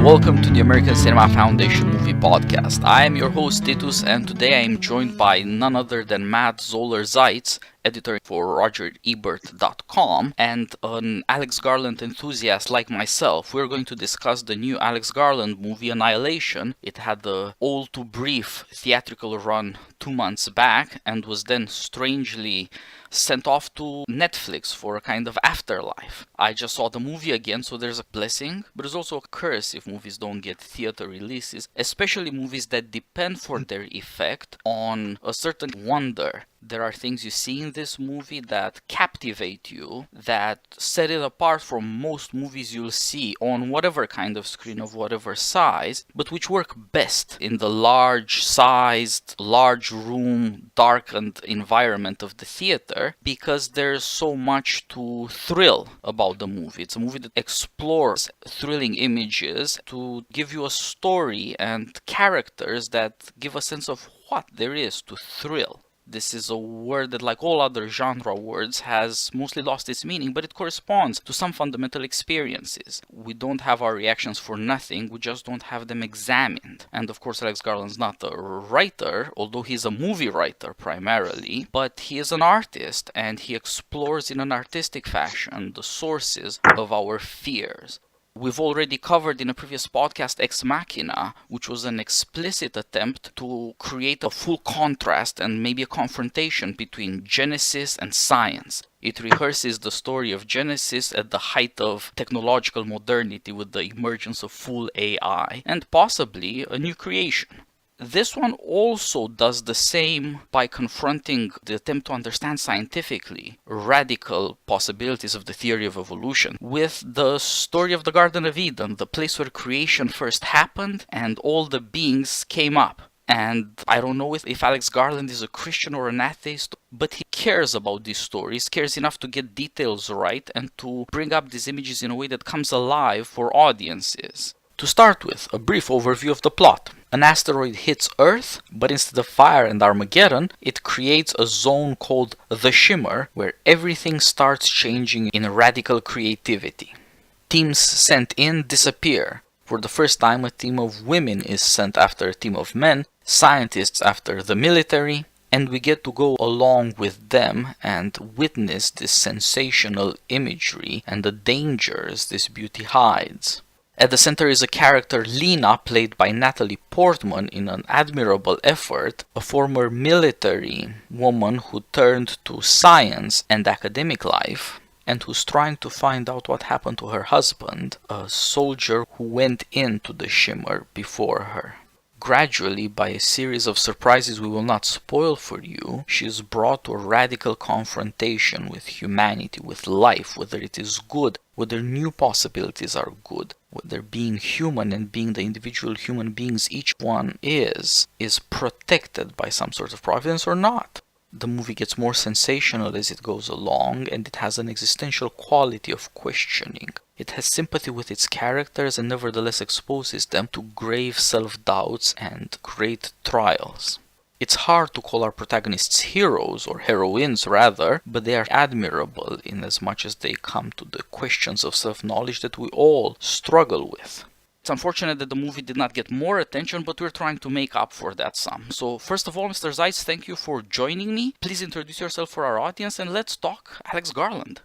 Welcome to the American Cinema Foundation Movie Podcast. I am your host Titus, and today I am joined by none other than Matt Zoller Seitz, editor for RogerEbert.com, and an Alex Garland enthusiast like myself. We're going to discuss the new Alex Garland movie Annihilation. It had the all-too-brief theatrical run 2 months back and was then strangely sent off to Netflix for a kind of afterlife. I just saw the movie again, so there's a blessing, but there's also a curse if movies don't get theater releases, especially movies that depend for their effect on a certain wonder. There are things you see in this movie that captivate you, that set it apart from most movies you'll see on whatever kind of screen of whatever size, but which work best in the large-sized, large-room, darkened environment of the theater, because there's so much to thrill about the movie. It's a movie that explores thrilling images to give you a story and characters that give a sense of what there is to thrill. This is a word that, like all other genre words, has mostly lost its meaning, but it corresponds to some fundamental experiences. We don't have our reactions for nothing, we just don't have them examined. And of course, Alex Garland's not a writer, although he's a movie writer primarily, but he is an artist, and he explores in an artistic fashion the sources of our fears. We've already covered in a previous podcast Ex Machina, which was an explicit attempt to create a full contrast and maybe a confrontation between Genesis and science. It rehearses the story of Genesis at the height of technological modernity with the emergence of full AI, and possibly a new creation. This one also does the same by confronting the attempt to understand scientifically radical possibilities of the theory of evolution with the story of the Garden of Eden, the place where creation first happened and all the beings came up. And I don't know if Alex Garland is a Christian or an atheist, but he cares about these stories, cares enough to get details right and to bring up these images in a way that comes alive for audiences. To start with, a brief overview of the plot. An asteroid hits Earth, but instead of fire and Armageddon, it creates a zone called the Shimmer, where everything starts changing in radical creativity. Teams sent in disappear. For the first time, a team of women is sent after a team of men, scientists after the military, and we get to go along with them and witness this sensational imagery and the dangers this beauty hides. At the center is a character, Lena, played by Natalie Portman in an admirable effort, a former military woman who turned to science and academic life, and who's trying to find out what happened to her husband, a soldier who went into the Shimmer before her. Gradually, by a series of surprises we will not spoil for you, she is brought to a radical confrontation with humanity, with life, whether it is good, whether new possibilities are good, whether being human and being the individual human beings each one is protected by some sort of providence or not. The movie gets more sensational as it goes along, and it has an existential quality of questioning. It has sympathy with its characters and nevertheless exposes them to grave self-doubts and great trials. It's hard to call our protagonists heroes, or heroines rather, but they are admirable in as much as they come to the questions of self-knowledge that we all struggle with. It's unfortunate that the movie did not get more attention, but we're trying to make up for that some. So first of all, Mr. Seitz, thank you for joining me. Please introduce yourself for our audience and let's talk Alex Garland.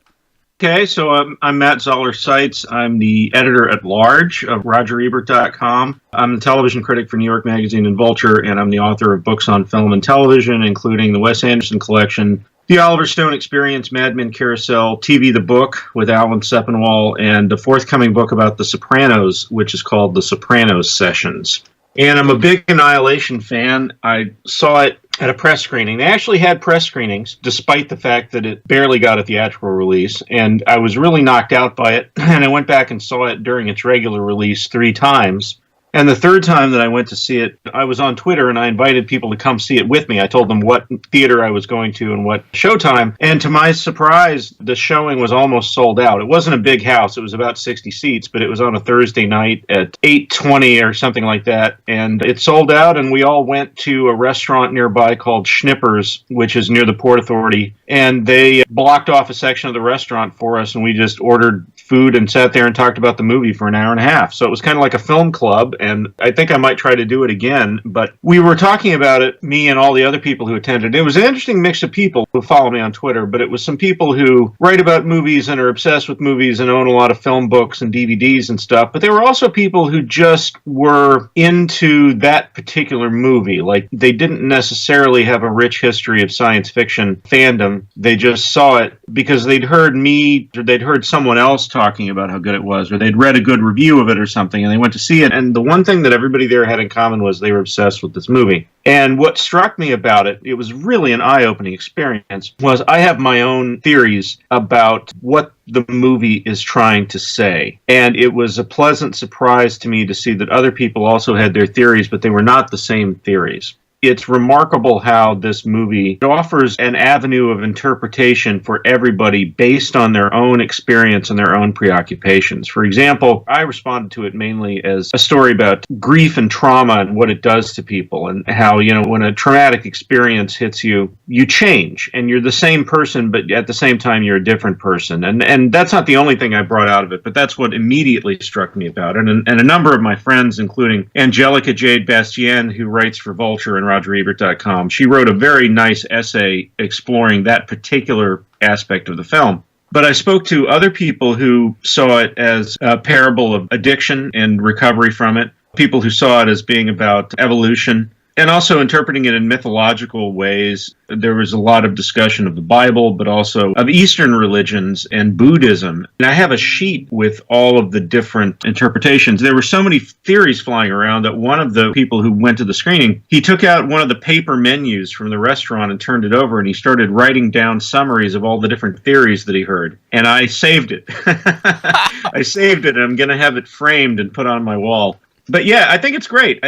Okay, so I'm Matt Zoller Seitz. I'm the editor-at-large of RogerEbert.com. I'm the television critic for New York Magazine and Vulture, and I'm the author of books on film and television, including the Wes Anderson Collection, The Oliver Stone Experience, Mad Men Carousel, TV The Book with Alan Sepinwall, and the forthcoming book about The Sopranos, which is called The Sopranos Sessions. And I'm a big Annihilation fan. I saw it at a press screening. They actually had press screenings, despite the fact that it barely got a theatrical release, and I was really knocked out by it, and I went back and saw it during its regular release 3 times. And the third time that I went to see it, I was on Twitter and I invited people to come see it with me. I told them what theater I was going to and what showtime. And to my surprise, the showing was almost sold out. It wasn't a big house. It was about 60 seats, but it was on a Thursday night at 8:20 or something like that. And it sold out, and we all went to a restaurant nearby called Schnippers, which is near the Port Authority and they blocked off a section of the restaurant for us, and we just ordered food and sat there and talked about the movie for an hour and a half. So it was kind of like a film club, and I think I might try to do it again. But we were talking about it, me and all the other people who attended. It was an interesting mix of people who follow me on Twitter, but it was some people who write about movies and are obsessed with movies and own a lot of film books and DVDs and stuff. But there were also people who just were into that particular movie. Like, they didn't necessarily have a rich history of science fiction fandom. They just saw it because they'd heard me, or they'd heard someone else talking about how good it was, or they'd read a good review of it or something, and they went to see it. And the one thing that everybody there had in common was they were obsessed with this movie. And what struck me about it, it was really an eye-opening experience, was I have my own theories about what the movie is trying to say. And it was a pleasant surprise to me to see that other people also had their theories, but they were not the same theories. It's remarkable how this movie offers an avenue of interpretation for everybody based on their own experience and their own preoccupations. For example, I responded to it mainly as a story about grief and trauma and what it does to people, and how, you know, when a traumatic experience hits you, you change and you're the same person, but at the same time you're a different person. And that's not the only thing I brought out of it, but that's what immediately struck me about it. And a number of my friends, including Angelica Jade Bastien, who writes for Vulture and RogerEbert.com, she wrote a very nice essay exploring that particular aspect of the film. But I spoke to other people who saw it as a parable of addiction and recovery from it, people who saw it as being about evolution, and also interpreting it in mythological ways. There was a lot of discussion of the Bible, but also of Eastern religions and Buddhism. And I have a sheet with all of the different interpretations. There were so many theories flying around that one of the people who went to the screening, he took out one of the paper menus from the restaurant and turned it over, and he started writing down summaries of all the different theories that he heard. And I saved it. I saved it, and I'm going to have it framed and put on my wall. But yeah, I think it's great.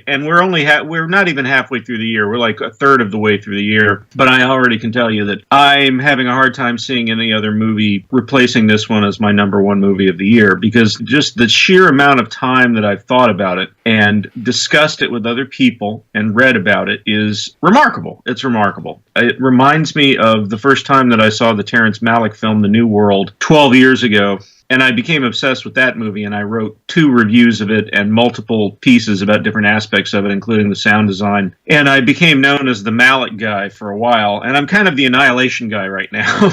And we're only we're not even halfway through the year. We're like a third of the way through the year. But I already can tell you that I'm having a hard time seeing any other movie replacing this one as my number one movie of the year, because just the sheer amount of time that I've thought about it and discussed it with other people and read about it is remarkable. It's remarkable. It reminds me of the first time that I saw the Terrence Malick film, The New World, 12 years ago. And I became obsessed with that movie, and I wrote 2 reviews of it and multiple pieces about different aspects of it, including the sound design. And I became known as the Malick guy for a while, and I'm kind of the Annihilation guy right now.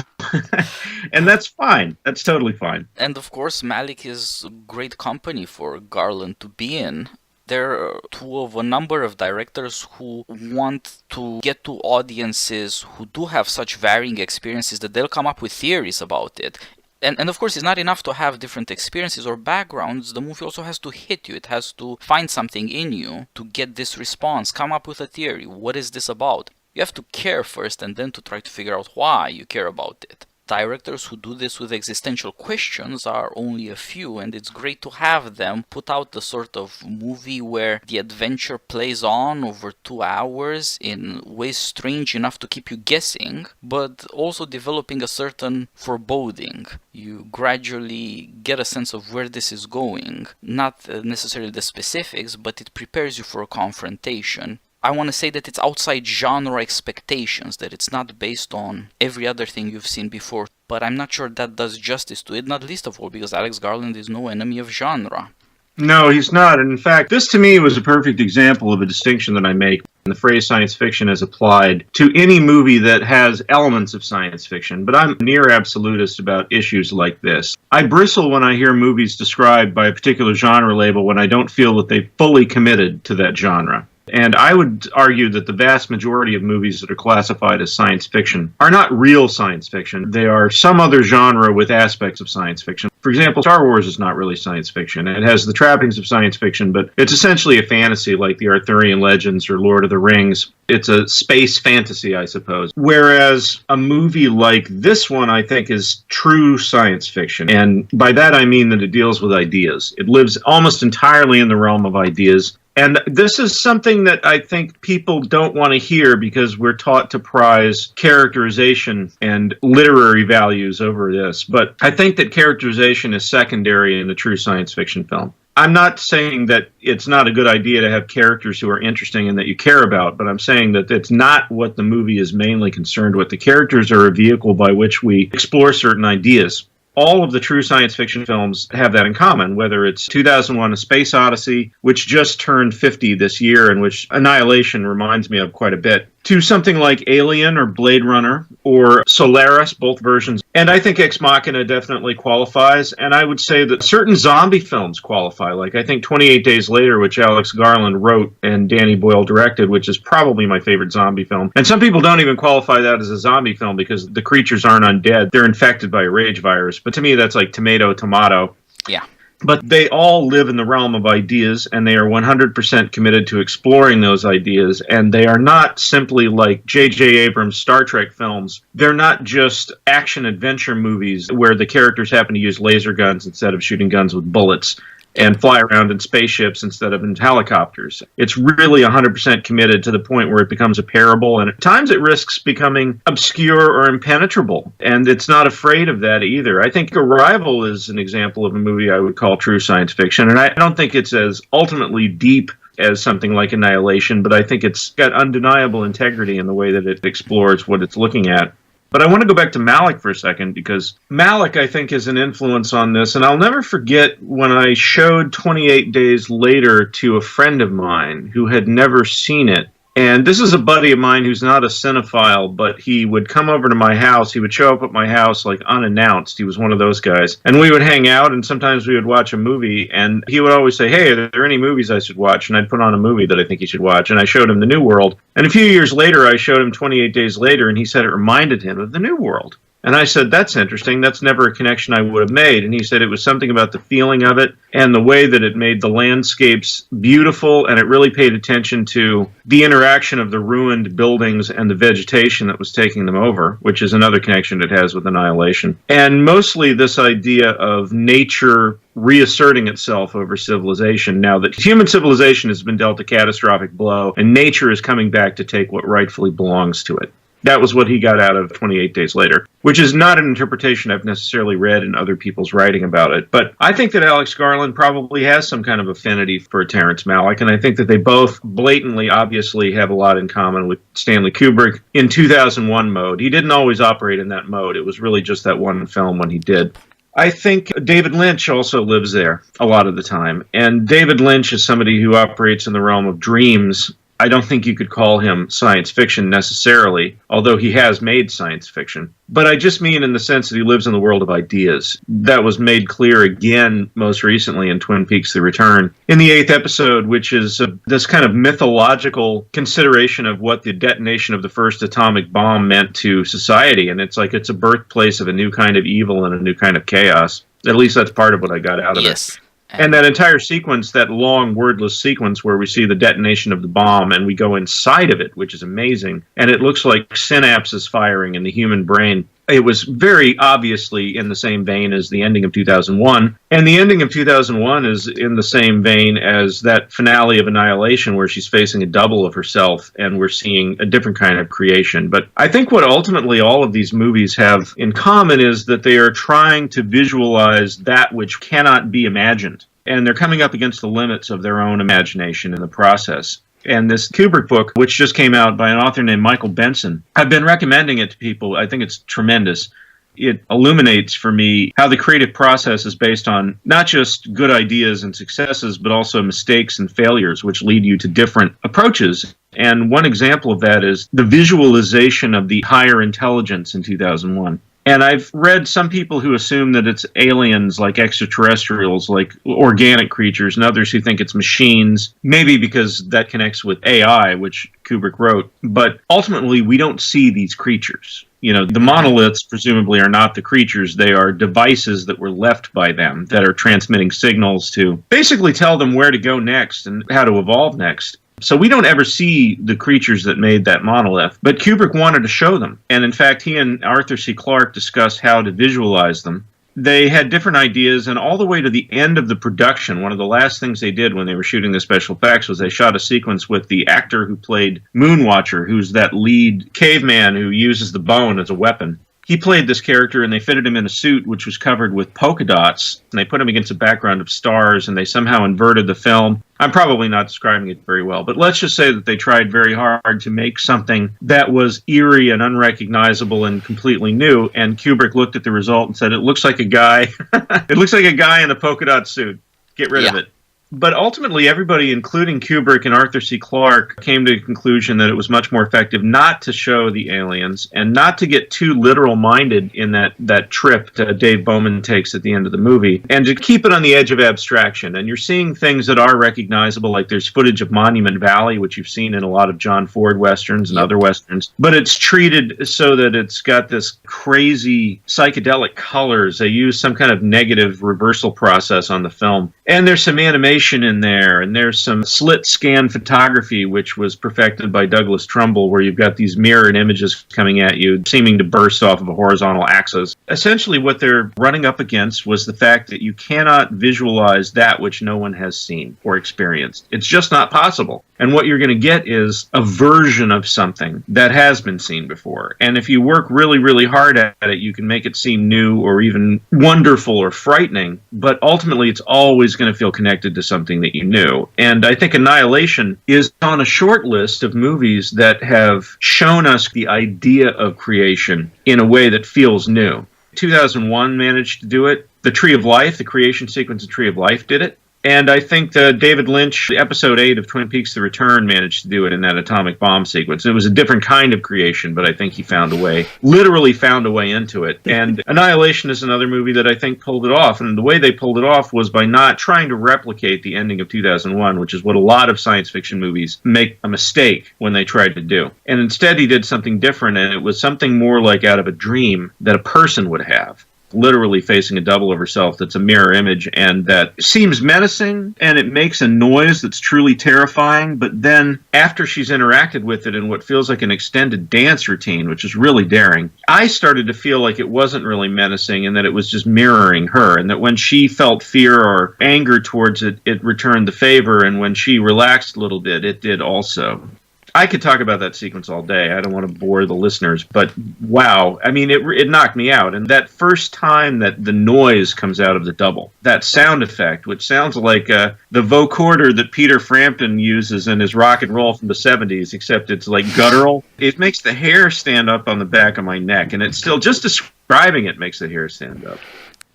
And that's fine. That's totally fine. And of course, Malick is great company for Garland to be in. They're two of a number of directors who want to get to audiences who do have such varying experiences that they'll come up with theories about it. And of course, it's not enough to have different experiences or backgrounds. The movie also has to hit you. It has to find something in you to get this response. Come up with a theory. What is this about? You have to care first, and then to try to figure out why you care about it. Directors who do this with existential questions are only a few, and it's great to have them put out the sort of movie where the adventure plays on over 2 hours in ways strange enough to keep you guessing, but also developing a certain foreboding. You gradually get a sense of where this is going, not necessarily the specifics, but it prepares you for a confrontation. I want to say that it's outside genre expectations, that it's not based on every other thing you've seen before, but I'm not sure that does justice to it, not least of all because Alex Garland is no enemy of genre. No, he's not. And in fact, this to me was a perfect example of a distinction that I make. The phrase science fiction is applied to any movie that has elements of science fiction, but I'm near absolutist about issues like this. I bristle when I hear movies described by a particular genre label when I don't feel that they've fully committed to that genre. And I would argue that the vast majority of movies that are classified as science fiction are not real science fiction. They are some other genre with aspects of science fiction. For example, Star Wars is not really science fiction. It has the trappings of science fiction, but it's essentially a fantasy like the Arthurian legends or Lord of the Rings. It's a space fantasy, I suppose. Whereas a movie like this one, I think, is true science fiction. And by that I mean that it deals with ideas. It lives almost entirely in the realm of ideas. And this is something that I think people don't want to hear because we're taught to prize characterization and literary values over this. But I think that characterization is secondary in a true science fiction film. I'm not saying that it's not a good idea to have characters who are interesting and that you care about, but I'm saying that it's not what the movie is mainly concerned with. The characters are a vehicle by which we explore certain ideas. All of the true science fiction films have that in common, whether it's 2001: A Space Odyssey, which just turned 50 this year, and which Annihilation reminds me of quite a bit, to something like Alien or Blade Runner or Solaris, both versions. And I think Ex Machina definitely qualifies, and I would say that certain zombie films qualify, like I think 28 Days Later, which Alex Garland wrote and Danny Boyle directed, which is probably my favorite zombie film. And some people don't even qualify that as a zombie film because the creatures aren't undead. They're infected by a rage virus. But to me, that's like tomato, tomato. Yeah. But they all live in the realm of ideas, and they are 100% committed to exploring those ideas, and they are not simply like J.J. Abrams' Star Trek films. They're not just action-adventure movies where the characters happen to use laser guns instead of shooting guns with bullets and fly around in spaceships instead of in helicopters. It's really 100% committed to the point where it becomes a parable, and at times it risks becoming obscure or impenetrable, and it's not afraid of that either. I think Arrival is an example of a movie I would call true science fiction, and I don't think it's as ultimately deep as something like Annihilation, but I think it's got undeniable integrity in the way that it explores what it's looking at. But I want to go back to Malick for a second, because Malick, I think, is an influence on this. And I'll never forget when I showed 28 Days Later to a friend of mine who had never seen it. And this is a buddy of mine who's not a cinephile, but he would come over to my house. He would show up at my house like unannounced. He was one of those guys. And we would hang out, and sometimes we would watch a movie. And he would always say, hey, are there any movies I should watch? And I'd put on a movie that I think he should watch. And I showed him The New World. And a few years later, I showed him 28 Days Later, and he said it reminded him of The New World. And I said, that's interesting. That's never a connection I would have made. And he said it was something about the feeling of it and the way that it made the landscapes beautiful, and it really paid attention to the interaction of the ruined buildings and the vegetation that was taking them over, which is another connection it has with Annihilation. And mostly this idea of nature reasserting itself over civilization now that human civilization has been dealt a catastrophic blow, and nature is coming back to take what rightfully belongs to it. That was what he got out of 28 Days Later, which is not an interpretation I've necessarily read in other people's writing about it. But I think that Alex Garland probably has some kind of affinity for Terrence Malick, and I think that they both blatantly, obviously, have a lot in common with Stanley Kubrick in 2001 mode. He didn't always operate in that mode. It was really just that one film when he did. I think David Lynch also lives there a lot of the time. And David Lynch is somebody who operates in the realm of dreams. I don't think you could call him science fiction necessarily, although he has made science fiction. But I just mean in the sense that he lives in the world of ideas. That was made clear again most recently in Twin Peaks: The Return, in the 8th episode, which is this kind of mythological consideration of what the detonation of the first atomic bomb meant to society. And it's like it's a birthplace of a new kind of evil and a new kind of chaos. At least that's part of what I got out of it. And that entire sequence, that long wordless sequence where we see the detonation of the bomb and we go inside of it, which is amazing, and it looks like synapses firing in the human brain. It was very obviously in the same vein as the ending of 2001. And the ending of 2001 is in the same vein as that finale of Annihilation where she's facing a double of herself and we're seeing a different kind of creation. But I think what ultimately all of these movies have in common is that they are trying to visualize that which cannot be imagined. And they're coming up against the limits of their own imagination in the process. And this Kubrick book, which just came out by an author named Michael Benson, I've been recommending it to people. I think it's tremendous. It illuminates for me how the creative process is based on not just good ideas and successes, but also mistakes and failures, which lead you to different approaches. And one example of that is the visualization of the higher intelligence in 2001. And I've read some people who assume that it's aliens, like extraterrestrials, like organic creatures, and others who think it's machines, maybe because that connects with AI, which Kubrick wrote. But ultimately, we don't see these creatures. You know, the monoliths presumably are not the creatures. They are devices that were left by them that are transmitting signals to basically tell them where to go next and how to evolve next. So we don't ever see the creatures that made that monolith, but Kubrick wanted to show them. And in fact, he and Arthur C. Clarke discussed how to visualize them. They had different ideas, and all the way to the end of the production, one of the last things they did when they were shooting the special effects was they shot a sequence with the actor who played Moonwatcher, who's that lead caveman who uses the bone as a weapon. he played this character and they fitted him in a suit which was covered with polka dots, and they put him against a background of stars, and they somehow inverted the film. I'm probably not describing it very well, but let's just say that they tried very hard to make something that was eerie and unrecognizable and completely new, and Kubrick looked at the result and said, it looks like a guy it looks like a guy in a polka dot suit. Get rid of it. But ultimately, everybody, including Kubrick and Arthur C. Clarke, came to the conclusion that it was much more effective not to show the aliens and not to get too literal-minded in that trip that Dave Bowman takes at the end of the movie, and to keep it on the edge of abstraction. And you're seeing things that are recognizable, like there's footage of Monument Valley, which you've seen in a lot of John Ford westerns and other westerns, but it's treated so that it's got this crazy psychedelic colors. They use some kind of negative reversal process on the film. And there's some animation in there, and there's some slit scan photography, which was perfected by Douglas Trumbull, where you've got these mirrored images coming at you, seeming to burst off of a horizontal axis. Essentially, what they're running up against was the fact that you cannot visualize that which no one has seen or experienced. It's just not possible. And what you're going to get is a version of something that has been seen before. And if you work really, really hard at it, you can make it seem new or even wonderful or frightening. But ultimately, it's always going to feel connected to something that you knew. And I think Annihilation is on a short list of movies that have shown us the idea of creation in a way that feels new. 2001 managed to do it. The Tree of Life, the creation sequence of Tree of Life did it. And I think David Lynch, episode 8 of Twin Peaks The Return, managed to do it in that atomic bomb sequence. It was a different kind of creation, but I think he found a way, literally found a way into it. And Annihilation is another movie that I think pulled it off. And the way they pulled it off was by not trying to replicate the ending of 2001, which is what a lot of science fiction movies make a mistake when they tried to do. And instead he did something different, and it was something more like out of a dream that a person would have, literally facing a double of herself that's a mirror image, and that seems menacing, and it makes a noise that's truly terrifying. But then after she's interacted with it in what feels like an extended dance routine, which is really daring, I started to feel like it wasn't really menacing and that it was just mirroring her, and that when she felt fear or anger towards it, it returned the favor, and when she relaxed a little bit, it did also. I could talk about that sequence all day. I don't want to bore the listeners, but wow. I mean, it knocked me out. And that first time that the noise comes out of the double, that sound effect, which sounds like the vocoder that Peter Frampton uses in his rock and roll from the 70s, except it's like guttural. It makes the hair stand up on the back of my neck, and it's still, just describing it makes the hair stand up.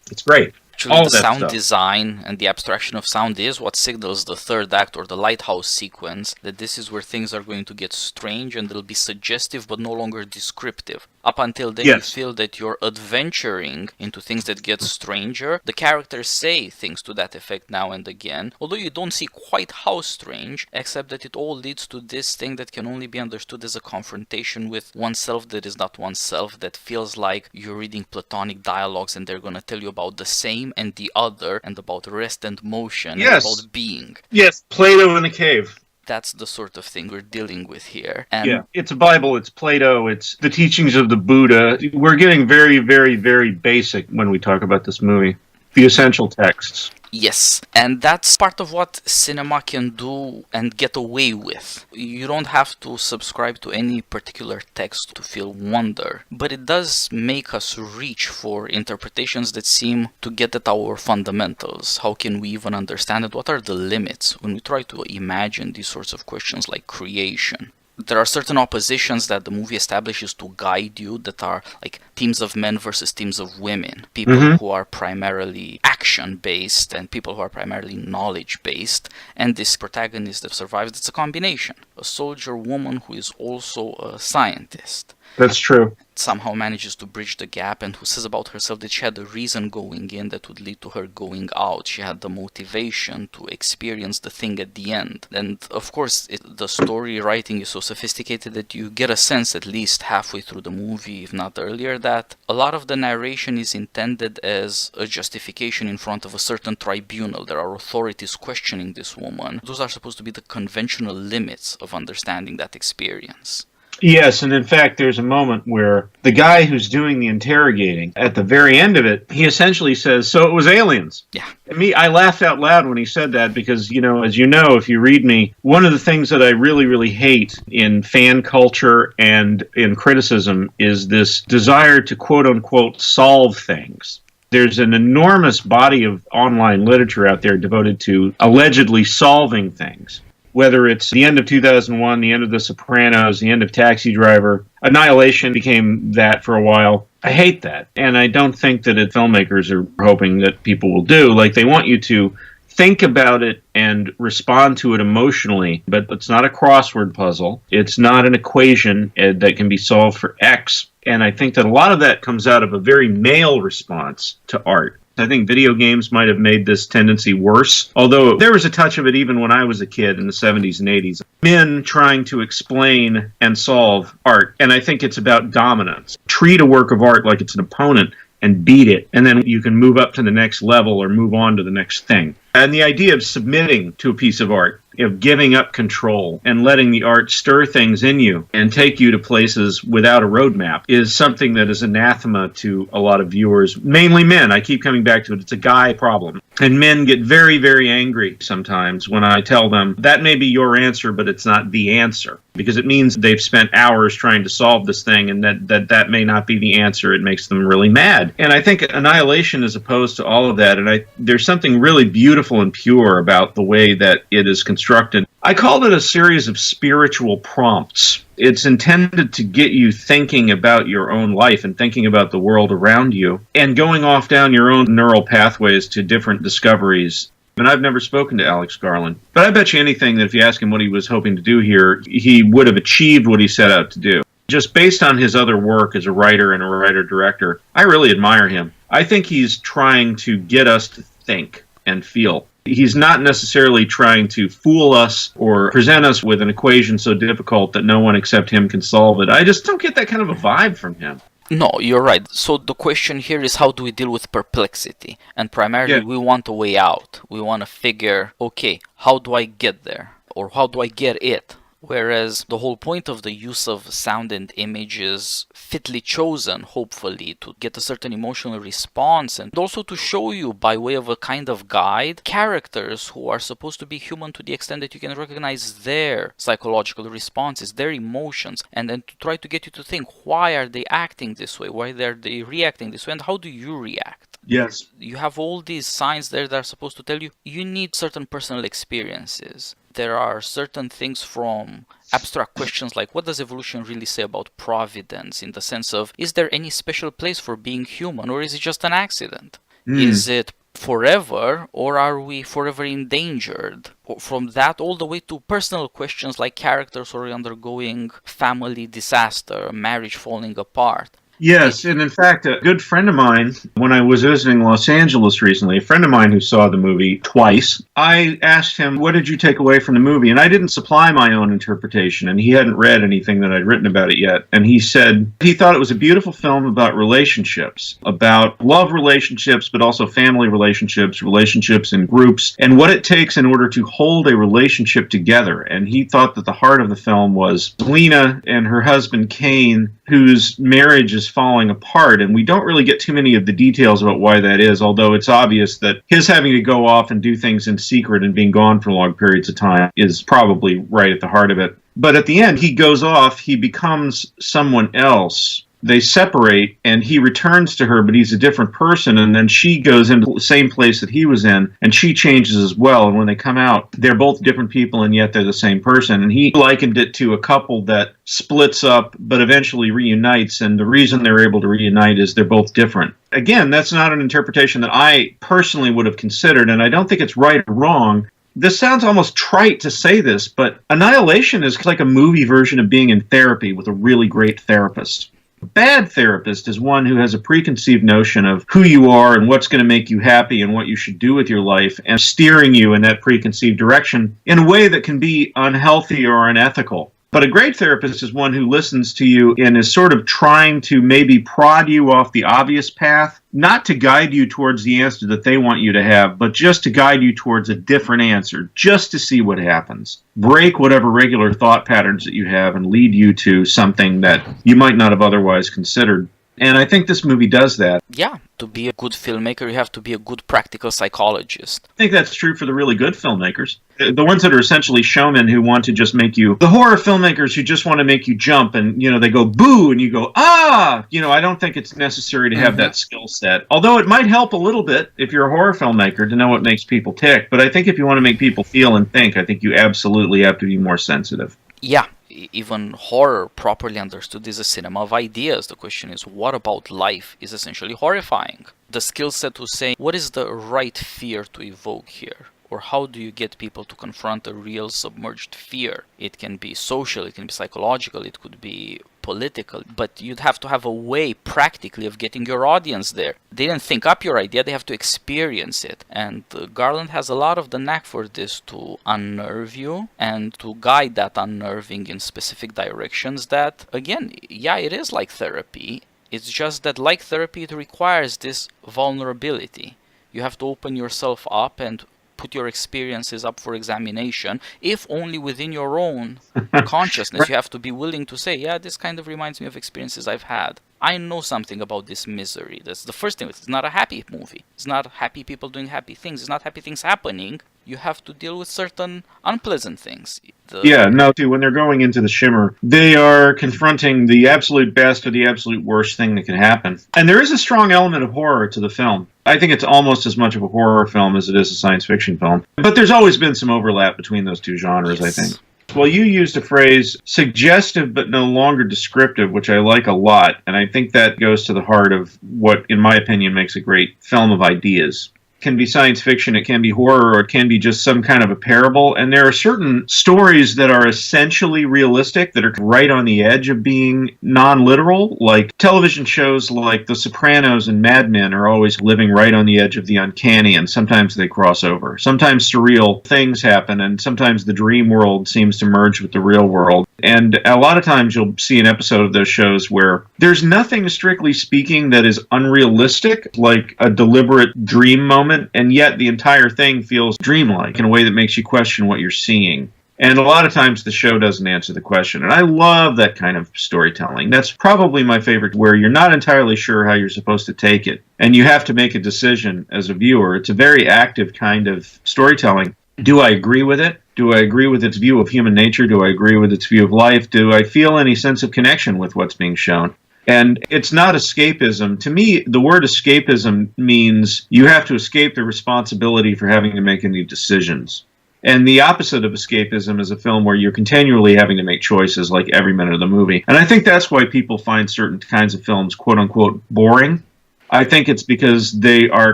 It's great. Actually, the sound design and the abstraction of sound is what signals the third act or the lighthouse sequence, that this is where things are going to get strange and they'll be suggestive but no longer descriptive. Up until then, you feel that you're adventuring into things that get stranger. The characters say things to that effect now and again, although you don't see quite how strange, except that it all leads to this thing that can only be understood as a confrontation with oneself that is not oneself, that feels like you're reading Platonic dialogues and they're going to tell you about the same and the other, and about rest and motion, and about being. Yes, Plato in the cave. That's the sort of thing we're dealing with here. And yeah, it's a Bible, it's Plato, it's the teachings of the Buddha. We're getting very, very, very basic when we talk about this movie. The essential texts. Yes, and that's part of what cinema can do and get away with. You don't have to subscribe to any particular text to feel wonder, but it does make us reach for interpretations that seem to get at our fundamentals. How can we even understand it? What are the limits when we try to imagine these sorts of questions like creation? There are certain oppositions that the movie establishes to guide you that are like teams of men versus teams of women. People who are primarily action-based and people who are primarily knowledge-based. And this protagonist that survives, it's a combination. A soldier woman who is also a scientist. That's true. Somehow manages to bridge the gap, and who says about herself that she had a reason going in that would lead to her going out. She had the motivation to experience the thing at the end. And of course, the story writing is so sophisticated that you get a sense at least halfway through the movie, if not earlier, that a lot of the narration is intended as a justification in front of a certain tribunal. There are authorities questioning this woman. Those are supposed to be the conventional limits of understanding that experience. Yes, and in fact, there's a moment where the guy who's doing the interrogating, at the very end of it, he essentially says, "So it was aliens." Yeah. And I laughed out loud when he said that because, as you know, if you read me, one of the things that I really, really hate in fan culture and in criticism is this desire to quote unquote solve things. There's an enormous body of online literature out there devoted to allegedly solving things. Whether it's the end of 2001, the end of The Sopranos, the end of Taxi Driver, Annihilation became that for a while. I hate that. And I don't think that filmmakers are hoping that people will do. Like, they want you to think about it and respond to it emotionally, but it's not a crossword puzzle. It's not an equation that can be solved for X. And I think that a lot of that comes out of a very male response to art. I think video games might have made this tendency worse, although there was a touch of it even when I was a kid in the 70s and 80s. Men trying to explain and solve art, and I think it's about dominance. Treat a work of art like it's an opponent and beat it, and then you can move up to the next level or move on to the next thing. And the idea of submitting to a piece of art, of giving up control and letting the art stir things in you and take you to places without a roadmap is something that is anathema to a lot of viewers, mainly men. I keep coming back to it. It's a guy problem. And men get very, very angry sometimes when I tell them, that may be your answer, but it's not the answer. Because it means they've spent hours trying to solve this thing, and that may not be the answer. It makes them really mad. And I think Annihilation is opposed to all of that. And there's something really beautiful and pure about the way that it is constructed. I called it a series of spiritual prompts. It's intended to get you thinking about your own life and thinking about the world around you and going off down your own neural pathways to different discoveries. And I've never spoken to Alex Garland, but I bet you anything that if you ask him what he was hoping to do here, he would have achieved what he set out to do. Just based on his other work as a writer and a writer-director, I really admire him. I think he's trying to get us to think and feel. He's not necessarily trying to fool us or present us with an equation so difficult that no one except him can solve it. I just don't get that kind of a vibe from him. No, you're right. So the question here is, how do we deal with perplexity? And primarily, we want a way out. We want to figure, okay, how do I get there? Or how do I get it? Whereas the whole point of the use of sound and image is fitly chosen, hopefully, to get a certain emotional response, and also to show you, by way of a kind of guide, characters who are supposed to be human to the extent that you can recognize their psychological responses, their emotions, and then to try to get you to think, why are they acting this way? Why are they reacting this way? And how do you react? Yes. You have all these signs there that are supposed to tell you need certain personal experiences. There are certain things, from abstract questions like, what does evolution really say about providence, in the sense of, is there any special place for being human, or is it just an accident? Is it forever, or are we forever endangered? From that all the way to personal questions like characters who are undergoing family disaster, marriage falling apart. Yes, and in fact, a good friend of mine, when I was visiting Los Angeles recently, a friend of mine who saw the movie twice, I asked him, what did you take away from the movie? And I didn't supply my own interpretation, and he hadn't read anything that I'd written about it yet. And he said he thought it was a beautiful film about relationships, about love relationships, but also family relationships, relationships in groups, and what it takes in order to hold a relationship together. And he thought that the heart of the film was Lena and her husband Kane, whose marriage is falling apart, and we don't really get too many of the details about why that is, although it's obvious that his having to go off and do things in secret and being gone for long periods of time is probably right at the heart of it. But at the end, he goes off, he becomes someone else. They separate, and he returns to her, but he's a different person, and then she goes into the same place that he was in, and she changes as well, and when they come out, they're both different people, and yet they're the same person. And he likened it to a couple that splits up, but eventually reunites, and the reason they're able to reunite is they're both different. Again, that's not an interpretation that I personally would have considered, and I don't think it's right or wrong. This sounds almost trite to say this, but Annihilation is like a movie version of being in therapy with a really great therapist. A bad therapist is one who has a preconceived notion of who you are and what's going to make you happy and what you should do with your life, and steering you in that preconceived direction in a way that can be unhealthy or unethical. But a great therapist is one who listens to you and is sort of trying to maybe prod you off the obvious path, not to guide you towards the answer that they want you to have, but just to guide you towards a different answer, just to see what happens. Break whatever regular thought patterns that you have and lead you to something that you might not have otherwise considered. And I think this movie does that. Yeah, to be a good filmmaker, you have to be a good practical psychologist. I think that's true for the really good filmmakers. The ones that are essentially showmen who want to just make you... The horror filmmakers who just want to make you jump and, they go boo and you go, ah! I don't think it's necessary to have that skill set. Although it might help a little bit if you're a horror filmmaker to know what makes people tick. But I think if you want to make people feel and think, I think you absolutely have to be more sensitive. Yeah. Even horror, properly understood, is a cinema of ideas. The question is, what about life is essentially horrifying? The skill set to say, what is the right fear to evoke here? Or how do you get people to confront a real submerged fear? It can be social, it can be psychological, it could be political, but you'd have to have a way practically of getting your audience there. They didn't think up your idea, they have to experience it. And Garland has a lot of the knack for this, to unnerve you and to guide that unnerving in specific directions that, again, yeah, it is like therapy. It's just that, like therapy, it requires this vulnerability. You have to open yourself up and put your experiences up for examination, if only within your own consciousness. You have to be willing to say, yeah, this kind of reminds me of experiences I've had. I know something about this misery. That's the first thing. It's not a happy movie. It's not happy people doing happy things. It's not happy things happening. You have to deal with certain unpleasant things. When they're going into the shimmer, they are confronting the absolute best or the absolute worst thing that can happen. And there is a strong element of horror to the film. I think it's almost as much of a horror film as it is a science fiction film. But there's always been some overlap between those two genres, yes. I think. Well, you used a phrase, suggestive but no longer descriptive, which I like a lot. And I think that goes to the heart of what, in my opinion, makes a great film of ideas. It can be science fiction, it can be horror, or it can be just some kind of a parable. And there are certain stories that are essentially realistic, that are right on the edge of being non-literal. Like television shows like The Sopranos and Mad Men are always living right on the edge of the uncanny, and sometimes they cross over. Sometimes surreal things happen, and sometimes the dream world seems to merge with the real world. And a lot of times you'll see an episode of those shows where there's nothing, strictly speaking, that is unrealistic, like a deliberate dream moment, and yet the entire thing feels dreamlike in a way that makes you question what you're seeing. And a lot of times the show doesn't answer the question. And I love that kind of storytelling. That's probably my favorite, where you're not entirely sure how you're supposed to take it, and you have to make a decision as a viewer. It's a very active kind of storytelling. Do I agree with it? Do I agree with its view of human nature? Do I agree with its view of life? Do I feel any sense of connection with what's being shown? And it's not escapism. To me, the word escapism means you have to escape the responsibility for having to make any decisions. And the opposite of escapism is a film where you're continually having to make choices like every minute of the movie. And I think that's why people find certain kinds of films, quote-unquote, boring. I think it's because they are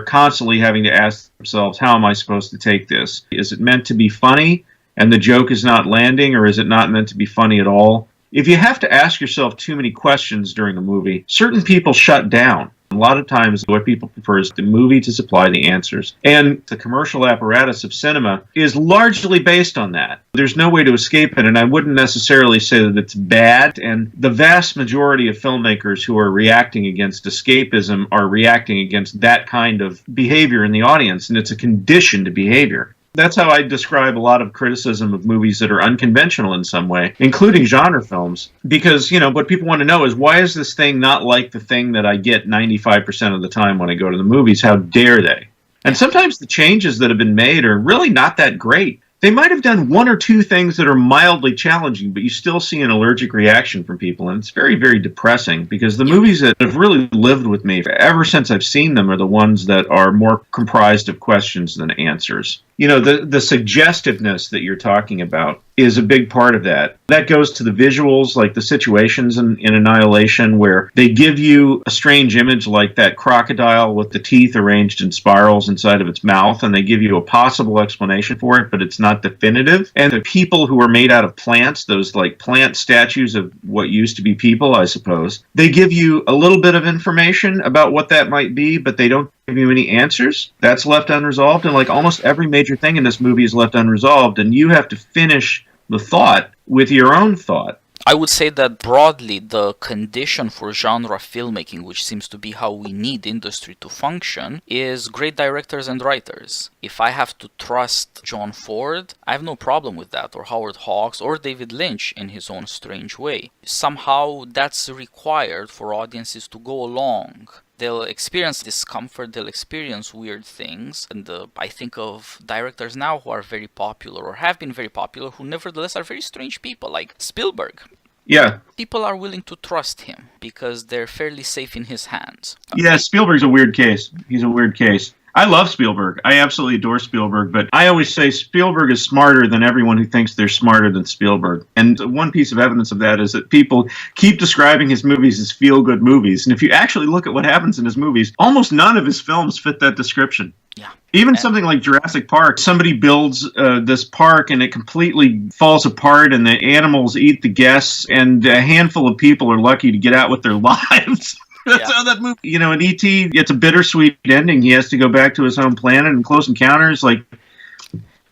constantly having to ask themselves, how am I supposed to take this? Is it meant to be funny and the joke is not landing, or is it not meant to be funny at all? If you have to ask yourself too many questions during a movie, certain people shut down. A lot of times what people prefer is the movie to supply the answers. And the commercial apparatus of cinema is largely based on that. There's no way to escape it, and I wouldn't necessarily say that it's bad. And the vast majority of filmmakers who are reacting against escapism are reacting against that kind of behavior in the audience, and it's a conditioned behavior. That's how I describe a lot of criticism of movies that are unconventional in some way, including genre films. Because, what people want to know is, why is this thing not like the thing that I get 95% of the time when I go to the movies? How dare they? And sometimes the changes that have been made are really not that great. They might have done one or two things that are mildly challenging, but you still see an allergic reaction from people. And it's very, very depressing, because the movies that have really lived with me ever since I've seen them are the ones that are more comprised of questions than answers. The suggestiveness that you're talking about is a big part of that. That goes to the visuals, like the situations in Annihilation, where they give you a strange image like that crocodile with the teeth arranged in spirals inside of its mouth, and they give you a possible explanation for it, but it's not definitive. And the people who are made out of plants, those like plant statues of what used to be people, I suppose, they give you a little bit of information about what that might be, but they don't give you any answers. That's left unresolved, and like almost every major thing in this movie is left unresolved, and you have to finish the thought with your own thought. I would say that broadly, the condition for genre filmmaking, which seems to be how we need industry to function, is great directors and writers. If I have to trust John Ford, I have no problem with that, or Howard Hawks, or David Lynch in his own strange way. Somehow that's required for audiences to go along. They'll experience discomfort, they'll experience weird things, and I think of directors now who are very popular, or have been very popular, who nevertheless are very strange people, like Spielberg. Yeah. People are willing to trust him, because they're fairly safe in his hands. Yeah, Spielberg's a weird case. He's a weird case. I love Spielberg. I absolutely adore Spielberg, but I always say Spielberg is smarter than everyone who thinks they're smarter than Spielberg. And one piece of evidence of that is that people keep describing his movies as feel-good movies. And if you actually look at what happens in his movies, almost none of his films fit that description. Yeah. Even something like Jurassic Park, somebody builds this park and it completely falls apart and the animals eat the guests and a handful of people are lucky to get out with their lives. That's how that movie, in E.T., it's a bittersweet ending. He has to go back to his home planet, and Close Encounters, like,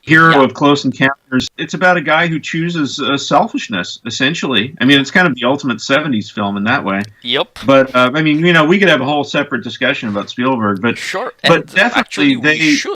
hero of Close Encounters, it's about a guy who chooses selfishness, essentially. I mean, it's kind of the ultimate 70s film in that way. Yep. But, we could have a whole separate discussion about Spielberg, but sure. But definitely,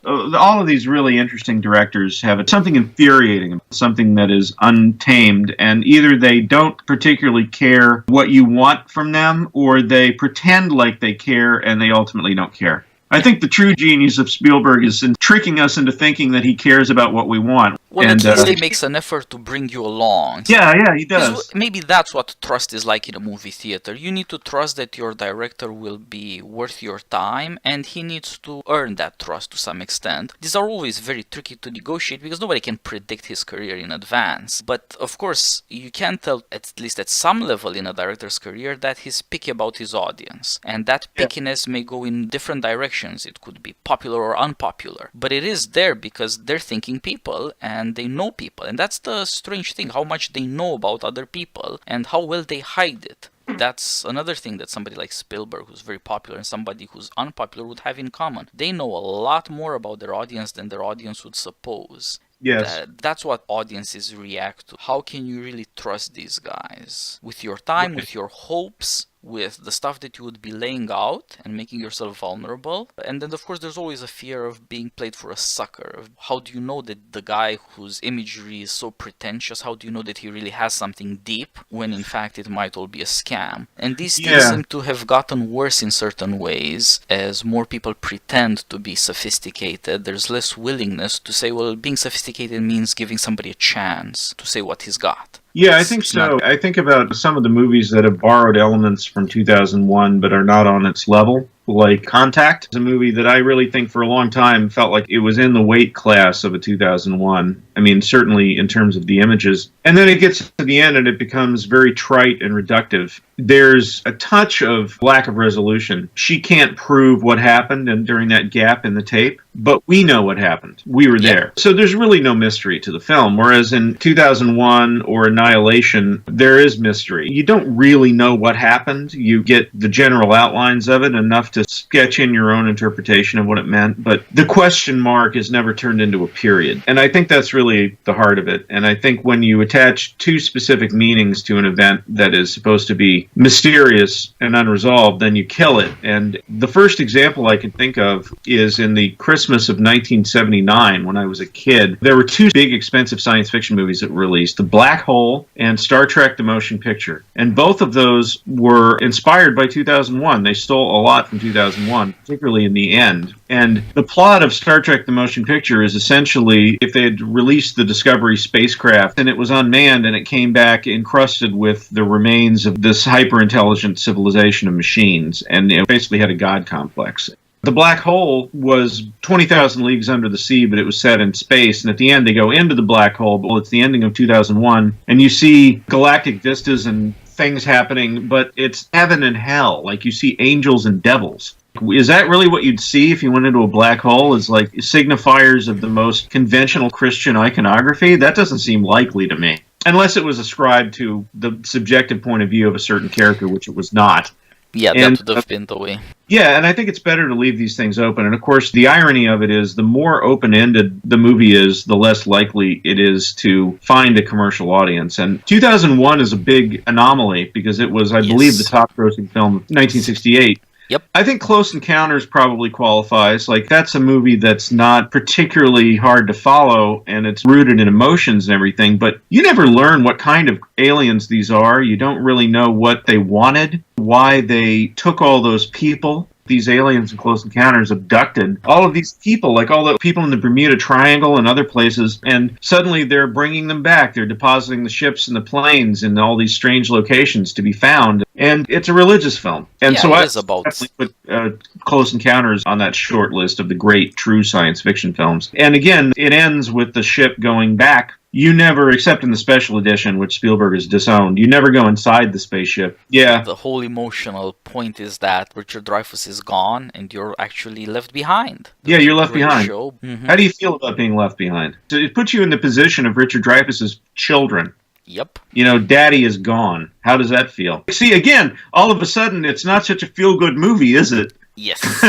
all of these really interesting directors have something infuriating, something that is untamed, and either they don't particularly care what you want from them, or they pretend like they care and they ultimately don't care. I think the true genius of Spielberg is in tricking us into thinking that he cares about what we want. Well, at least he makes an effort to bring you along. Yeah, he does. Maybe that's what trust is like in a movie theater. You need to trust that your director will be worth your time, and he needs to earn that trust to some extent. These are always very tricky to negotiate because nobody can predict his career in advance. But, of course, you can tell, at least at some level in a director's career, that he's picky about his audience. And that pickiness may go in different directions. It could be popular or unpopular. But it is there because they're thinking people, and they know people. And that's the strange thing, how much they know about other people and how well they hide it. That's another thing that somebody like Spielberg, who's very popular, and somebody who's unpopular would have in common. They know a lot more about their audience than their audience would suppose. Yes. That's what audiences react to. How can you really trust these guys? With your time, with your hopes, with the stuff that you would be laying out and making yourself vulnerable. And then, of course, there's always a fear of being played for a sucker. How do you know that the guy whose imagery is so pretentious, how do you know that he really has something deep when, in fact, it might all be a scam? And these things seem to have gotten worse in certain ways. As more people pretend to be sophisticated, there's less willingness to say, well, being sophisticated means giving somebody a chance to say what he's got. Yeah, I think so. I think about some of the movies that have borrowed elements from 2001 but are not on its level. Like Contact is a movie that I really think for a long time felt like it was in the weight class of a 2001. I mean, certainly in terms of the images. And then it gets to the end and it becomes very trite and reductive. There's a touch of lack of resolution. She can't prove what happened and during that gap in the tape, but we know what happened. We were there. So there's really no mystery to the film, whereas in 2001 or Annihilation, there is mystery. You don't really know what happened. You get the general outlines of it, enough to sketch in your own interpretation of what it meant, but the question mark is never turned into a period. And I think that's really the heart of it. And I think when you attach two specific meanings to an event that is supposed to be mysterious and unresolved, then you kill it. And the first example I can think of is in the Christmas of 1979, when I was a kid. There were two big expensive science fiction movies that were released, The Black Hole and Star Trek: The Motion Picture. And both of those were inspired by 2001. They stole a lot from 2001, particularly in the end. And the plot of Star Trek: The Motion Picture is essentially if they had released the Discovery spacecraft and it was unmanned and it came back encrusted with the remains of this hyper-intelligent civilization of machines, and it basically had a god complex. The Black Hole was 20,000 leagues under the sea, but it was set in space. And at the end, they go into the Black Hole. Well, it's the ending of 2001. And you see galactic vistas and things happening, but it's heaven and hell. Like you see angels and devils. Is that really what you'd see if you went into a black hole? Is like signifiers of the most conventional Christian iconography? That doesn't seem likely to me. Unless it was ascribed to the subjective point of view of a certain character, which it was not. Yeah, And, that would have been the way. yeah, and I think it's better to leave these things open. And of course, the irony of it is the more open-ended the movie is, the less likely it is to find a commercial audience. And 2001 is a big anomaly because it was, I believe, the top-grossing film of 1968. Yep. I think Close Encounters probably qualifies. Like, that's a movie that's not particularly hard to follow, and it's rooted in emotions and everything, but you never learn what kind of aliens these are. You don't really know what they wanted, why they took all those people. These aliens in Close Encounters abducted all of these people, like all the people in the Bermuda Triangle and other places, and suddenly they're bringing them back. They're depositing the ships and the planes in all these strange locations to be found. And it's a religious film. And so I definitely put Close Encounters on that short list of the great true science fiction films. And again, it ends with the ship going back. You never, except in the special edition, which Spielberg has disowned, you never go inside the spaceship. Yeah. The whole emotional point is that Richard Dreyfuss is gone and you're actually left behind. Yeah, you're left behind. Mm-hmm. How do you feel about being left behind? So it puts you in the position of Richard Dreyfuss's children. Yep. You know, Daddy is gone. How does that feel? See, again, all of a sudden, it's not such a feel-good movie, is it? Yes.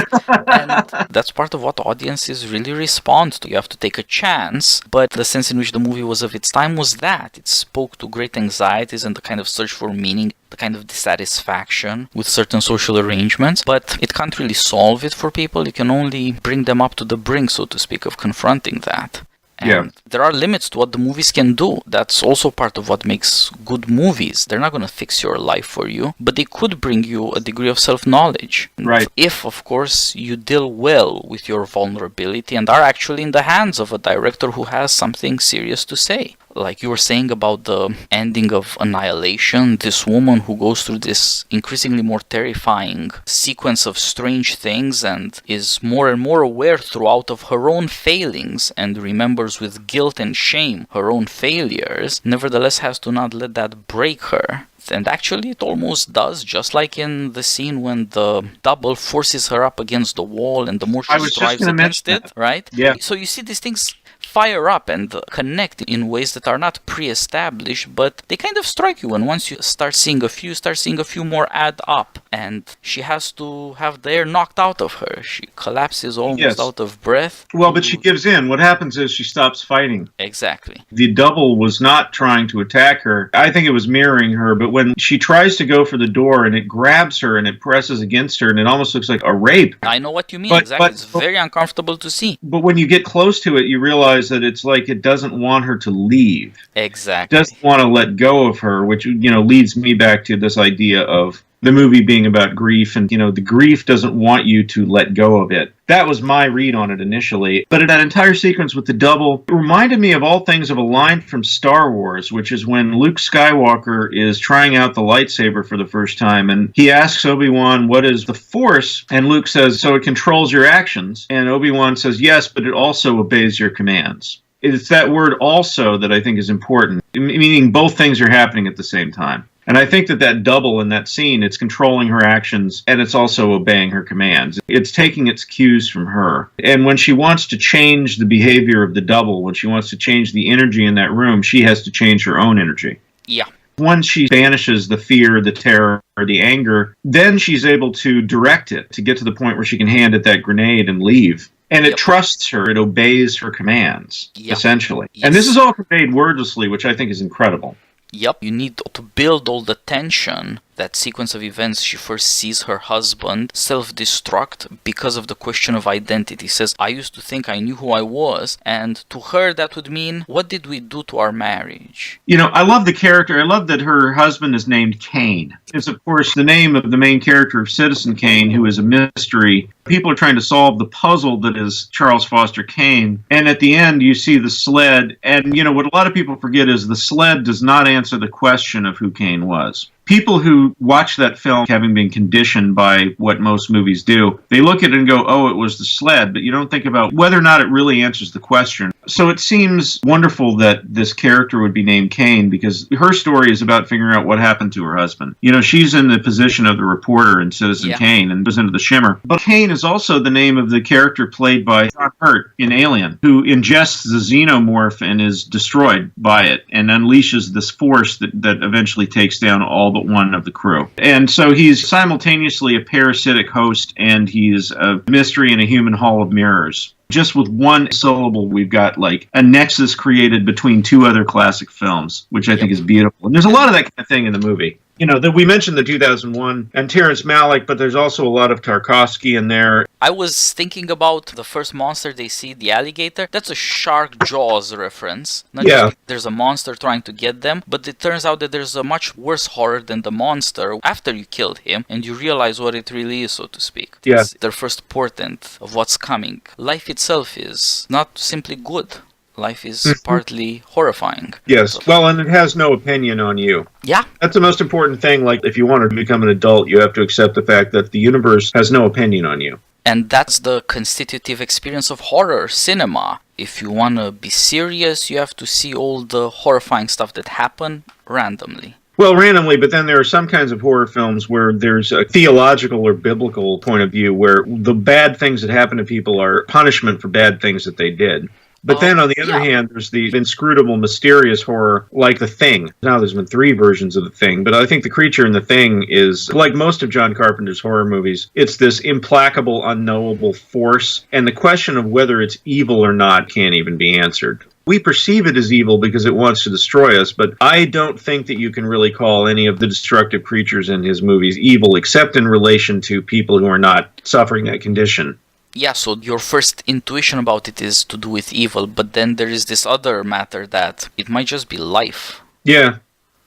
And that's part of what audiences really respond to. You have to take a chance, but the sense in which the movie was of its time was that it spoke to great anxieties and the kind of search for meaning, the kind of dissatisfaction with certain social arrangements, but it can't really solve it for people. It can only bring them up to the brink, so to speak, of confronting that. And there are limits to what the movies can do. That's also part of what makes good movies. They're not going to fix your life for you, but they could bring you a degree of self-knowledge. Right. If, of course, you deal well with your vulnerability and are actually in the hands of a director who has something serious to say. Like you were saying about the ending of Annihilation, this woman who goes through this increasingly more terrifying sequence of strange things and is more and more aware throughout of her own failings and remembers with guilt and shame her own failures, nevertheless has to not let that break her. And actually it almost does, just like in the scene when the double forces her up against the wall and the more she strives against it, right? Yeah. So you see these things fire up and connect in ways that are not pre-established, but they kind of strike you, and once you start seeing a few more add up, and she has to have the air knocked out of her. She collapses almost out of breath. Well, but she gives in. What happens is she stops fighting. Exactly. The double was not trying to attack her. I think it was mirroring her, but when she tries to go for the door and it grabs her and it presses against her and it almost looks like a rape. I know what you mean, exactly. It's very uncomfortable to see. But when you get close to it, you realize that it's like it doesn't want her to leave. Exactly. It doesn't want to let go of her, which, you know, leads me back to this idea of the movie being about grief, and, you know, the grief doesn't want you to let go of it. That was my read on it initially. But that entire sequence with the double reminded me of all things of a line from Star Wars, which is when Luke Skywalker is trying out the lightsaber for the first time, and he asks Obi-Wan, what is the Force? And Luke says, so it controls your actions. And Obi-Wan says, yes, but it also obeys your commands. It's that word also that I think is important, meaning both things are happening at the same time. And I think that double in that scene, it's controlling her actions and it's also obeying her commands. It's taking its cues from her. And when she wants to change the behavior of the double, when she wants to change the energy in that room, she has to change her own energy. Yeah. Once she banishes the fear, the terror, or the anger, then she's able to direct it to get to the point where she can hand it that grenade and leave. And it trusts her, it obeys her commands, essentially. Yes. And this is all conveyed wordlessly, which I think is incredible. Yep, you need to build all the tension. That sequence of events, she first sees her husband self-destruct because of the question of identity. Says, I used to think I knew who I was, and to her that would mean, what did we do to our marriage? You know, I love the character. I love that her husband is named Kane. It's, of course, the name of the main character of Citizen Kane, who is a mystery. People are trying to solve the puzzle that is Charles Foster Kane, and at the end you see the sled, and, you know, what a lot of people forget is the sled does not answer the question of who Kane was. People who watch that film, having been conditioned by what most movies do, they look at it and go, oh, it was the sled, but you don't think about whether or not it really answers the question So it seems wonderful that this character would be named Kane because her story is about figuring out what happened to her husband. You know, she's in the position of the reporter in Citizen Kane and goes into the Shimmer. But Kane is also the name of the character played by John Hurt in Alien, who ingests the xenomorph and is destroyed by it and unleashes this force that eventually takes down all but one of the crew. And so he's simultaneously a parasitic host and he's a mystery in a human hall of mirrors. Just with one syllable, we've got like a nexus created between two other classic films, which I think is beautiful. And there's a lot of that kind of thing in the movie. You know, we mentioned the 2001 and Terrence Malick, but there's also a lot of Tarkovsky in there. I was thinking about the first monster they see, the alligator. That's a Shark Jaws reference. Not just there's a monster trying to get them, but it turns out that there's a much worse horror than the monster after you killed him and you realize what it really is, so to speak. It's their first portent of what's coming. Life itself is not simply good. Life is partly horrifying. Yes. Well, and it has no opinion on you. Yeah. That's the most important thing. Like, if you want to become an adult, you have to accept the fact that the universe has no opinion on you. And that's the constitutive experience of horror cinema. If you want to be serious, you have to see all the horrifying stuff that happen randomly. Well, randomly, but then there are some kinds of horror films where there's a theological or biblical point of view where the bad things that happen to people are punishment for bad things that they did. But then, on the other hand, there's the inscrutable, mysterious horror, like The Thing. Now, there's been 3 versions of The Thing, but I think The Creature in The Thing is, like most of John Carpenter's horror movies, it's this implacable, unknowable force, and the question of whether it's evil or not can't even be answered. We perceive it as evil because it wants to destroy us, but I don't think that you can really call any of the destructive creatures in his movies evil, except in relation to people who are not suffering that condition. Yeah, so your first intuition about it is to do with evil, but then there is this other matter that it might just be life. Yeah.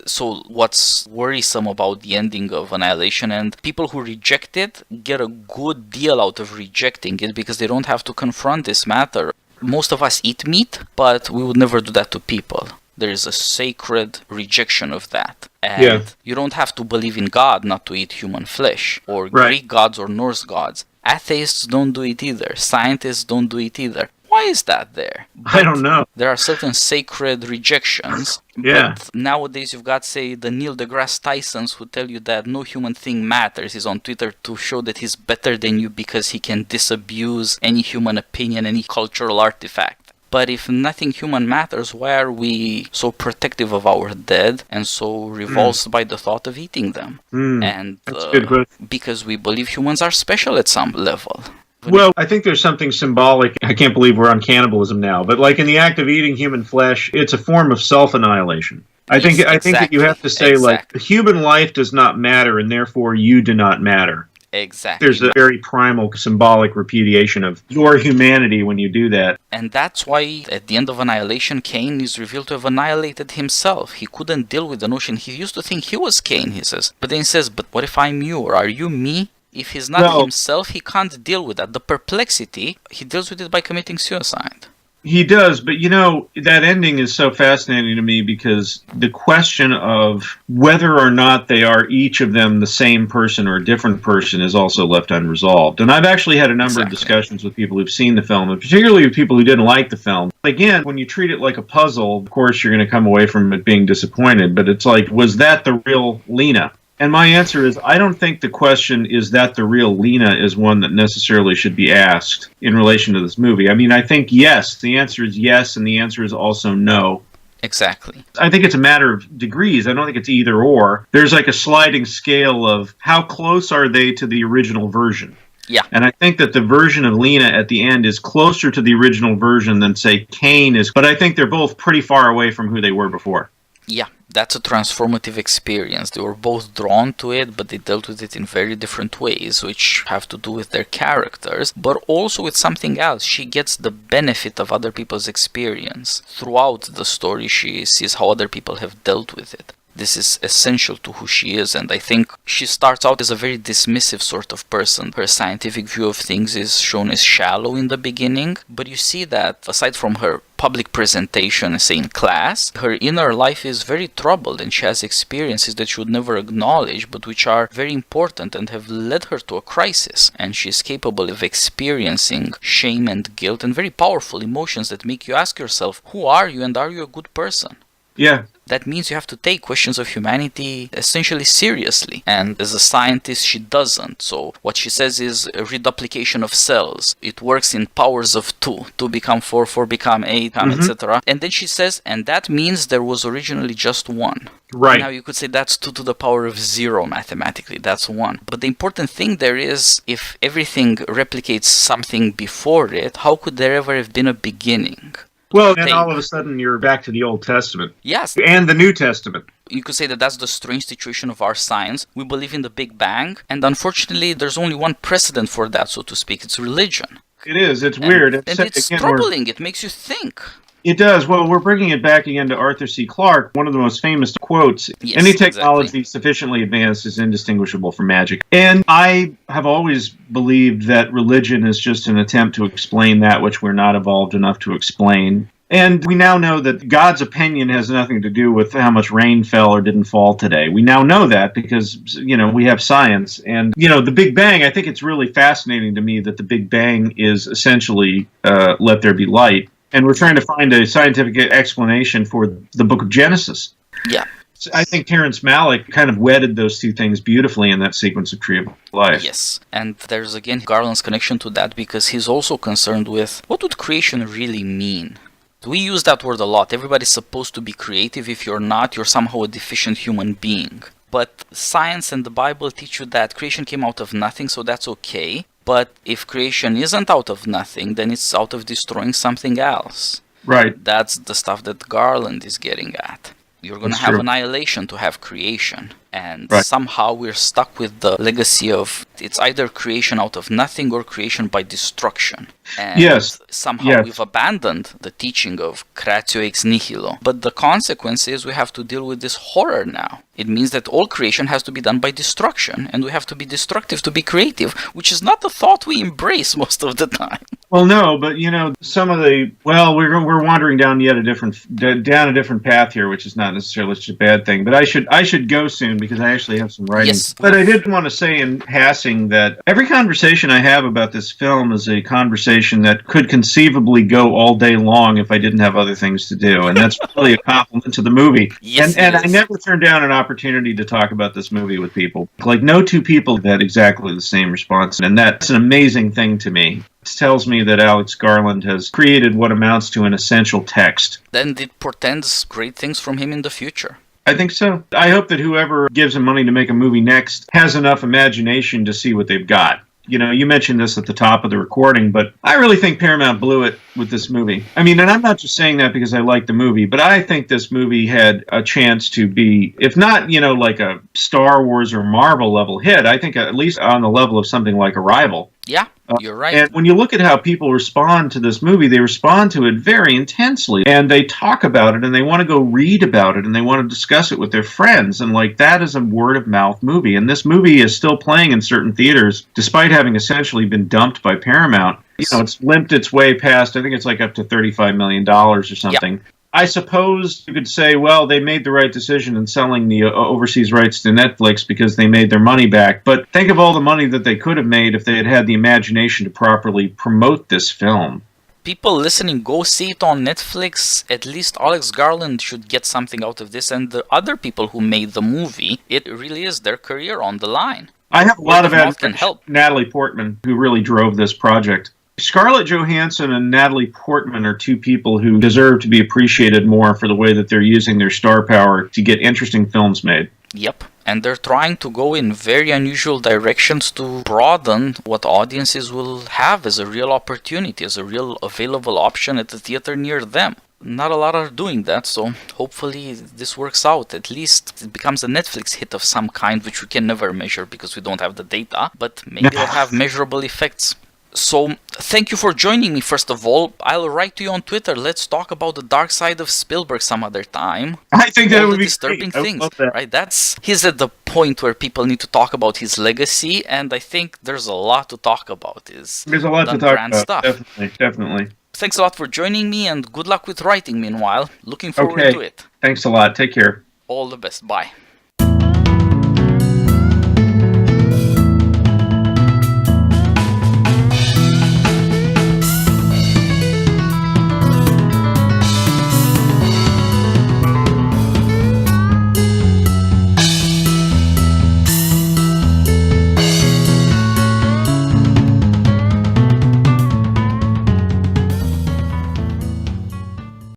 So what's worrisome about the ending of Annihilation, and people who reject it get a good deal out of rejecting it because they don't have to confront this matter. Most of us eat meat, but we would never do that to people. There is a sacred rejection of that. And you don't have to believe in God not to eat human flesh, or Greek gods or Norse gods. Atheists don't do it either. Scientists don't do it either. Why is that there? I don't know. There are certain sacred rejections. But nowadays you've got, say, the Neil deGrasse Tysons who tell you that no human thing matters. He's on Twitter to show that he's better than you because he can disabuse any human opinion, any cultural artifact. But if nothing human matters, why are we so protective of our dead and so revulsed by the thought of eating them? And that's a good question. Because we believe humans are special at some level. Well, I think there's something symbolic. I can't believe we're on cannibalism now, but like in the act of eating human flesh, it's a form of self-annihilation. I think that you have to say like human life does not matter and therefore you do not matter. Exactly. There's a very primal symbolic repudiation of your humanity when you do that. And that's why at the end of Annihilation, Cain is revealed to have annihilated himself. He couldn't deal with the notion. He used to think he was Cain, he says. But then he says, but what if I'm you, or are you me? If he's not himself, he can't deal with that. The perplexity, he deals with it by committing suicide. He does, but you know, that ending is so fascinating to me because the question of whether or not they are each of them the same person or a different person is also left unresolved. And I've actually had a number of discussions with people who've seen the film, and particularly with people who didn't like the film. Again, when you treat it like a puzzle, of course you're going to come away from it being disappointed, but it's like, was that the real Lena? And my answer is, I don't think the question, is that the real Lena, is one that necessarily should be asked in relation to this movie. I mean, I think yes. The answer is yes, and the answer is also no. Exactly. I think it's a matter of degrees. I don't think it's either or. There's like a sliding scale of how close are they to the original version. Yeah. And I think that the version of Lena at the end is closer to the original version than, say, Cain is. But I think they're both pretty far away from who they were before. Yeah. That's a transformative experience. They were both drawn to it, but they dealt with it in very different ways, which have to do with their characters, but also with something else. She gets the benefit of other people's experience. Throughout the story, she sees how other people have dealt with it. This is essential to who she is, and I think she starts out as a very dismissive sort of person. Her scientific view of things is shown as shallow in the beginning, but you see that aside from her public presentation, say in class, her inner life is very troubled, and she has experiences that she would never acknowledge, but which are very important and have led her to a crisis. And she is capable of experiencing shame and guilt and very powerful emotions that make you ask yourself, who are you and are you a good person? Yeah. That means you have to take questions of humanity essentially seriously. And as a scientist, she doesn't. So what she says is a reduplication of cells. It works in powers of 2. 2 become 4, 4 become 8, etc. And then she says, and that means there was originally just 1. Right. Now you could say that's 2 to the power of 0 mathematically. That's 1. But the important thing there is, if everything replicates something before it, how could there ever have been a beginning? Well, then all of a sudden you're back to the Old Testament. Yes. And the New Testament. You could say that that's the strange situation of our science. We believe in the Big Bang, and unfortunately there's only one precedent for that, so to speak. It's religion. It is. It's weird. And it's troubling. It makes you think. It does. Well, we're bringing it back again to Arthur C. Clarke, one of the most famous quotes. Yes, any technology exactly. Sufficiently advanced is indistinguishable from magic. And I have always believed that religion is just an attempt to explain that which we're not evolved enough to explain. And we now know that God's opinion has nothing to do with how much rain fell or didn't fall today. We now know that because, we have science. And, the Big Bang, I think it's really fascinating to me that the Big Bang is essentially let there be light. And we're trying to find a scientific explanation for the book of Genesis. Yeah. So I think Terrence Malick kind of wedded those two things beautifully in that sequence of Tree of Life. Yes. And there's again Garland's connection to that because he's also concerned with what would creation really mean? We use that word a lot. Everybody's supposed to be creative. If you're not, you're somehow a deficient human being. But science and the Bible teach you that creation came out of nothing, so that's okay. But if creation isn't out of nothing, then it's out of destroying something else. Right. That's the stuff that Garland is getting at. You're going to have annihilation to have creation. And somehow we're stuck with the legacy of it's either creation out of nothing or creation by destruction. And somehow we've abandoned the teaching of creatio ex nihilo. But the consequence is we have to deal with this horror now. It means that all creation has to be done by destruction, and we have to be destructive to be creative, which is not the thought we embrace most of the time. Well, no, but some of we're wandering down a different path here, which is not necessarily such a bad thing. But I should go soon because I actually have some writing. Yes. But I did want to say in passing that every conversation I have about this film is a conversation that could conceivably go all day long if I didn't have other things to do, and that's really a compliment to the movie. Yes, and I never turn down an opportunity to talk about this movie with people. Like no two people have had exactly the same response, and that's an amazing thing to me. It tells me that Alex Garland has created what amounts to an essential text. Then it portends great things from him in the future. I think so. I hope that whoever gives him money to make a movie next has enough imagination to see what they've got. You mentioned this at the top of the recording, but I really think Paramount blew it with this movie. I mean, and I'm not just saying that because I like the movie, but I think this movie had a chance to be, if not, like a Star Wars or Marvel level hit, I think at least on the level of something like Arrival. Yeah, you're right. And when you look at how people respond to this movie, they respond to it very intensely. And they talk about it, and they want to go read about it, and they want to discuss it with their friends. And, that is a word-of-mouth movie. And this movie is still playing in certain theaters, despite having essentially been dumped by Paramount. It's limped its way past, I think it's up to $35 million or something. Yep. I suppose you could say, well, they made the right decision in selling the overseas rights to Netflix because they made their money back. But think of all the money that they could have made if they had had the imagination to properly promote this film. People listening, go see it on Netflix. At least Alex Garland should get something out of this. And the other people who made the movie, it really is their career on the line. I have a lot of admiration for Natalie Portman, who really drove this project. Scarlett Johansson and Natalie Portman are two people who deserve to be appreciated more for the way that they're using their star power to get interesting films made. Yep. And they're trying to go in very unusual directions to broaden what audiences will have as a real opportunity, as a real available option at the theater near them. Not a lot are doing that, so hopefully this works out. At least it becomes a Netflix hit of some kind, which we can never measure because we don't have the data, but maybe it'll have measurable effects. So, thank you for joining me, first of all. I'll write to you on Twitter. Let's talk about the dark side of Spielberg some other time. I think that All would the be disturbing great. things, I would love that. right? He's at the point where people need to talk about his legacy, and I think there's a lot to talk about. There's a lot to done talk grand about. stuff. Definitely. Thanks a lot for joining me, and good luck with writing meanwhile. Looking forward to it. Thanks a lot. Take care. All the best. Bye.